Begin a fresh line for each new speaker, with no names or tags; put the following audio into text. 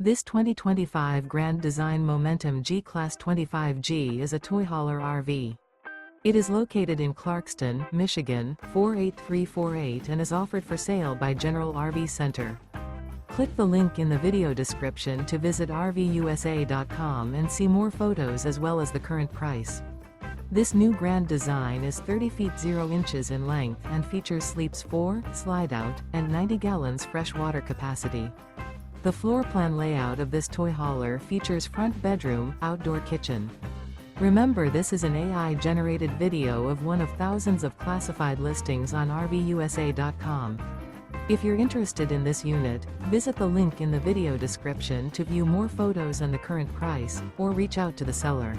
This 2025 Grand Design Momentum G-Class 25G is a toy hauler RV. It is located in Clarkston, Michigan, 48348 and is offered for sale by General RV Center. Click the link in the video description to visit RVUSA.com and see more photos as well as the current price. This new grand design is 30 feet 0 inches in length and features sleeps 4, slide-out, and 90 gallons fresh water capacity. The floor plan layout of this toy hauler features front bedroom, outdoor kitchen. Remember, this is an AI-generated video of one of thousands of classified listings on RVUSA.com. If you're interested in this unit, visit the link in the video description to view more photos and the current price, or reach out to the seller.